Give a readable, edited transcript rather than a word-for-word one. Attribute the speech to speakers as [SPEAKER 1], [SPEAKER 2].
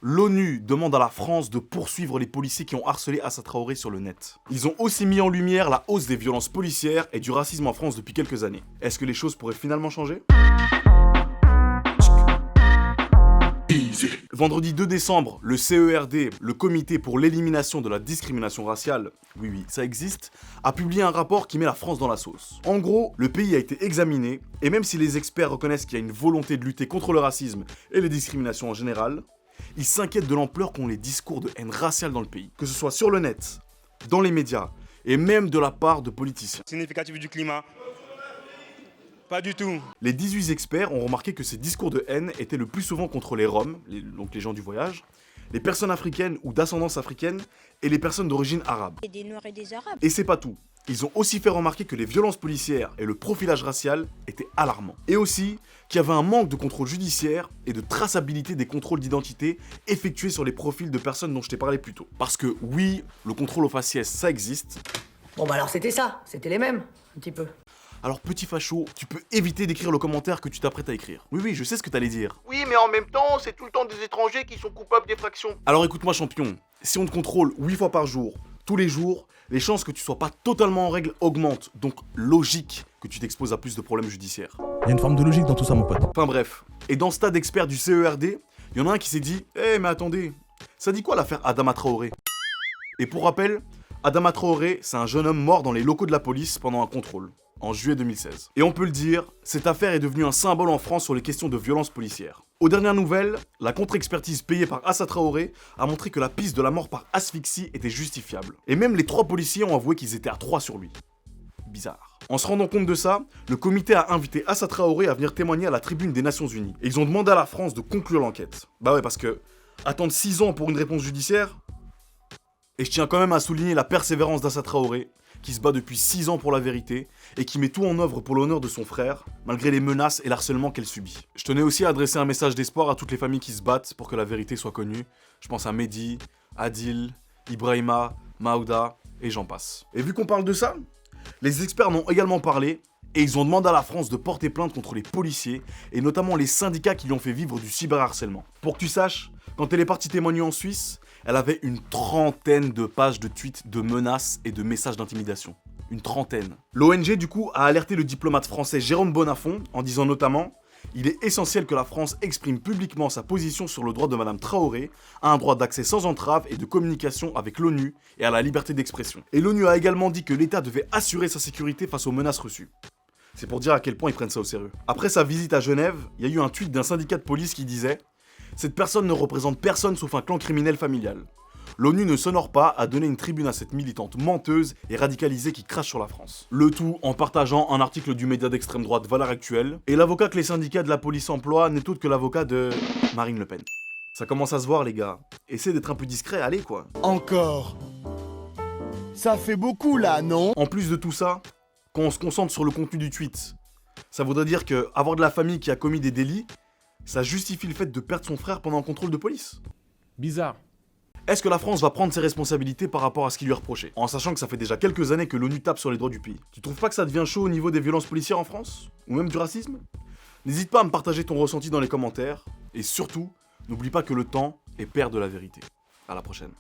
[SPEAKER 1] L'ONU demande à la France de poursuivre les policiers qui ont harcelé Assa Traoré sur le net. Ils ont aussi mis en lumière la hausse des violences policières et du racisme en France depuis quelques années. Est-ce que les choses pourraient finalement changer ? Vendredi 2 décembre, le CERD, le Comité pour l'élimination de la discrimination raciale, oui, ça existe, a publié un rapport qui met la France dans la sauce. En gros, le pays a été examiné, et même si les experts reconnaissent qu'il y a une volonté de lutter contre le racisme et les discriminations en général, ils s'inquiètent de l'ampleur qu'ont les discours de haine raciale dans le pays, que ce soit sur le net, dans les médias, et même de la part de politiciens.
[SPEAKER 2] Significatif du climat. Pas du tout.
[SPEAKER 1] Les 18 experts ont remarqué que ces discours de haine étaient le plus souvent contre les Roms, donc les gens du voyage, les personnes africaines ou d'ascendance africaine et les personnes d'origine arabe.
[SPEAKER 3] Et des Noirs et des Arabes.
[SPEAKER 1] Et c'est pas tout. Ils ont aussi fait remarquer que les violences policières et le profilage racial étaient alarmants. Et aussi qu'il y avait un manque de contrôle judiciaire et de traçabilité des contrôles d'identité effectués sur les profils de personnes dont je t'ai parlé plus tôt. Parce que oui, le contrôle au faciès, ça existe.
[SPEAKER 4] Bon bah alors c'était ça, c'était les mêmes, un petit peu.
[SPEAKER 1] Alors petit facho, tu peux éviter d'écrire le commentaire que tu t'apprêtes à écrire. Oui, je sais ce que t'allais dire.
[SPEAKER 5] Oui, mais en même temps, c'est tout le temps des étrangers qui sont coupables d'effraction.
[SPEAKER 1] Alors écoute-moi champion, si on te contrôle 8 fois par jour, tous les jours, les chances que tu sois pas totalement en règle augmentent. Donc logique que tu t'exposes à plus de problèmes judiciaires.
[SPEAKER 6] Il y a une forme de logique dans tout ça, mon pote.
[SPEAKER 1] Enfin bref, et dans ce tas d'experts du CERD, il y en a un qui s'est dit « Eh mais attendez, ça dit quoi l'affaire Adama Traoré ?» Et pour rappel, Adama Traoré, c'est un jeune homme mort dans les locaux de la police pendant un contrôle, en juillet 2016. Et on peut le dire, cette affaire est devenue un symbole en France sur les questions de violence policière. Aux dernières nouvelles, la contre-expertise payée par Assa Traoré a montré que la piste de la mort par asphyxie était justifiable. Et même les 3 policiers ont avoué qu'ils étaient à 3 sur lui. Bizarre. En se rendant compte de ça, le comité a invité Assa Traoré à venir témoigner à la tribune des Nations Unies. Et ils ont demandé à la France de conclure l'enquête. Bah ouais, parce que attendre 6 ans pour une réponse judiciaire. Et je tiens quand même à souligner la persévérance d'Assa Traoré, qui se bat depuis 6 ans pour la vérité et qui met tout en œuvre pour l'honneur de son frère, malgré les menaces et l'harcèlement qu'elle subit. Je tenais aussi à adresser un message d'espoir à toutes les familles qui se battent pour que la vérité soit connue. Je pense à Mehdi, Adil, Ibrahima, Maouda et j'en passe. Et vu qu'on parle de ça, les experts m'ont également parlé et ils ont demandé à la France de porter plainte contre les policiers et notamment les syndicats qui lui ont fait vivre du cyberharcèlement. Pour que tu saches, quand elle est partie témoigner en Suisse, elle avait une 30aine de pages de tweets de menaces et de messages d'intimidation. Une 30aine. L'ONG du coup a alerté le diplomate français Jérôme Bonnafont en disant notamment « Il est essentiel que la France exprime publiquement sa position sur le droit de Madame Traoré à un droit d'accès sans entrave et de communication avec l'ONU et à la liberté d'expression. » Et l'ONU a également dit que l'État devait assurer sa sécurité face aux menaces reçues. C'est pour dire à quel point ils prennent ça au sérieux. Après sa visite à Genève, il y a eu un tweet d'un syndicat de police qui disait « Cette personne ne représente personne sauf un clan criminel familial. L'ONU ne s'honore pas à donner une tribune à cette militante menteuse et radicalisée qui crache sur la France. » Le tout en partageant un article du média d'extrême droite Valeurs Actuelles, et l'avocat que les syndicats de la police emploient n'est autre que l'avocat de Marine Le Pen. Ça commence à se voir les gars. Essayez d'être un peu discret, allez quoi.
[SPEAKER 7] Encore. Ça fait beaucoup là, non?
[SPEAKER 1] En plus de tout ça, quand on se concentre sur le contenu du tweet, ça voudrait dire que avoir de la famille qui a commis des délits, ça justifie le fait de perdre son frère pendant un contrôle de police.
[SPEAKER 6] Bizarre.
[SPEAKER 1] Est-ce que la France va prendre ses responsabilités par rapport à ce qui lui est reproché, en sachant que ça fait déjà quelques années que l'ONU tape sur les droits du pays? Tu trouves pas que ça devient chaud au niveau des violences policières en France? Ou même du racisme? N'hésite pas à me partager ton ressenti dans les commentaires, et surtout, n'oublie pas que le temps est père de la vérité. À la prochaine.